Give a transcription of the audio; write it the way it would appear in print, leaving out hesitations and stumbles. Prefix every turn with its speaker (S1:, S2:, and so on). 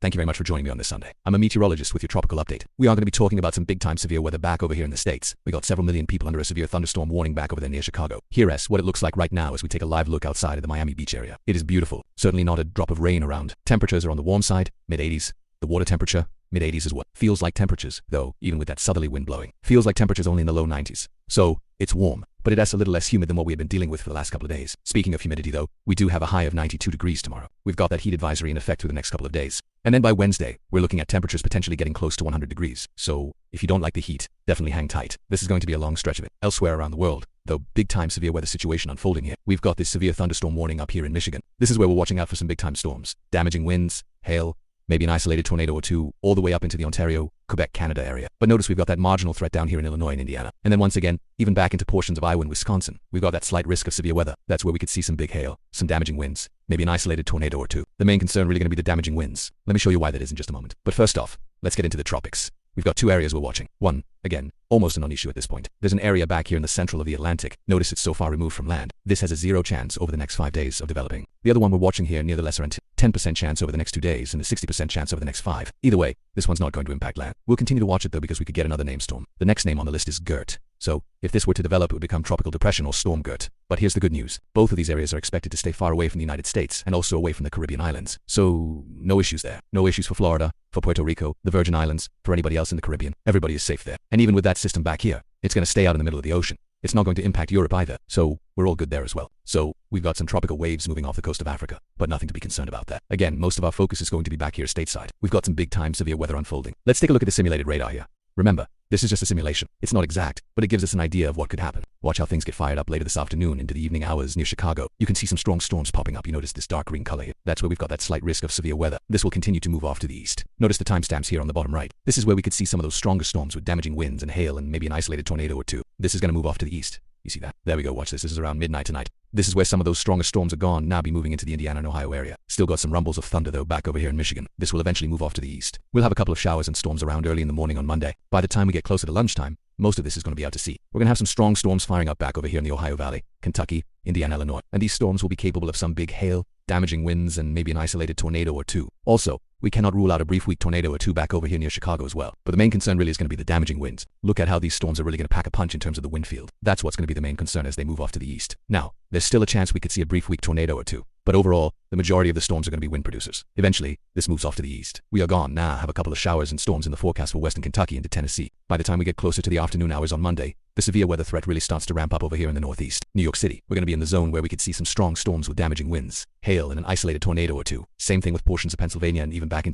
S1: Thank you very much for joining me on this Sunday. I'm a meteorologist with your tropical update. We are going to be talking about some big-time severe weather back over here in the States. We got several million people under a severe thunderstorm warning back over there near Chicago. Here's what it looks like right now as we take a live look outside of the Miami Beach area. It is beautiful. Certainly not a drop of rain around. Temperatures are on the warm side, mid-80s. The water temperature, mid-80s is what feels like temperatures, though, even with that southerly wind blowing. Feels like temperatures only in the low 90s. So, it's warm, but it is a little less humid than what we have been dealing with for the last couple of days. Speaking of humidity though, we do have a high of 92 degrees tomorrow. We've got that heat advisory in effect through the next couple of days. And then by Wednesday, we're looking at temperatures potentially getting close to 100 degrees. So, if you don't like the heat, definitely hang tight. This is going to be a long stretch of it. Elsewhere around the world, though, big-time severe weather situation unfolding here. We've got this severe thunderstorm warning up here in Michigan. This is where we're watching out for some big-time storms. Damaging winds, hail, maybe an isolated tornado or two, all the way up into the Ontario, Quebec, Canada area. But notice we've got that marginal threat down here in Illinois and Indiana. And then once again, even back into portions of Iowa and Wisconsin, we've got that slight risk of severe weather. That's where we could see some big hail, some damaging winds, maybe an isolated tornado or two. The main concern really going to be the damaging winds. Let me show you why that is in just a moment. But first off, let's get into the tropics. We've got two areas we're watching. One, again, almost a non-issue at this point. There's an area back here in the central of the Atlantic. Notice it's so far removed from land. This has a 0 chance over the next 5 days of developing. The other one we're watching here near the lesser end, 10% chance over the next 2 days and a 60% chance over the next 5. Either way, this one's not going to impact land. We'll continue to watch it though because we could get another name storm. The next name on the list is Gert. So, if this were to develop, it would become Tropical Depression or Storm Gert. But here's the good news. Both of these areas are expected to stay far away from the United States and also away from the Caribbean islands. So, no issues there. No issues for Florida, for Puerto Rico, the Virgin Islands, for anybody else in the Caribbean. Everybody is safe there. And even with that system back here, it's going to stay out in the middle of the ocean. It's not going to impact Europe either, so we're all good there as well. So, we've got some tropical waves moving off the coast of Africa, but nothing to be concerned about that. Again, most of our focus is going to be back here stateside. We've got some big-time severe weather unfolding. Let's take a look at the simulated radar here. Remember, this is just a simulation. It's not exact, but it gives us an idea of what could happen. Watch how things get fired up later this afternoon into the evening hours near Chicago. You can see some strong storms popping up. You notice this dark green color here. That's where we've got that slight risk of severe weather. This will continue to move off to the east. Notice the timestamps here on the bottom right. This is where we could see some of those stronger storms with damaging winds and hail and maybe an isolated tornado or two. This is going to move off to the east. You see that? There we go, watch this. This is around midnight tonight. This is where some of those stronger storms are gone, now be moving into the Indiana and Ohio area. Still got some rumbles of thunder though back over here in Michigan. This will eventually move off to the east. We'll have a couple of showers and storms around early in the morning on Monday. By the time we get closer to lunchtime, most of this is going to be out to sea. We're going to have some strong storms firing up back over here in the Ohio Valley, Kentucky, Indiana, Illinois. And these storms will be capable of some big hail, damaging winds, and maybe an isolated tornado or two. Also, we cannot rule out a brief weak tornado or two back over here near Chicago as well. But the main concern really is going to be the damaging winds. Look at how these storms are really going to pack a punch in terms of the wind field. That's what's going to be the main concern as they move off to the east. Now, there's still a chance we could see a brief weak tornado or two. But overall, the majority of the storms are going to be wind producers. Eventually, this moves off to the east. We are gone now, have a couple of showers and storms in the forecast for western Kentucky into Tennessee. By the time we get closer to the afternoon hours on Monday, the severe weather threat really starts to ramp up over here in the northeast. New York City, we're going to be in the zone where we could see some strong storms with damaging winds, hail, and an isolated tornado or two. Same thing with portions of Pennsylvania and even back into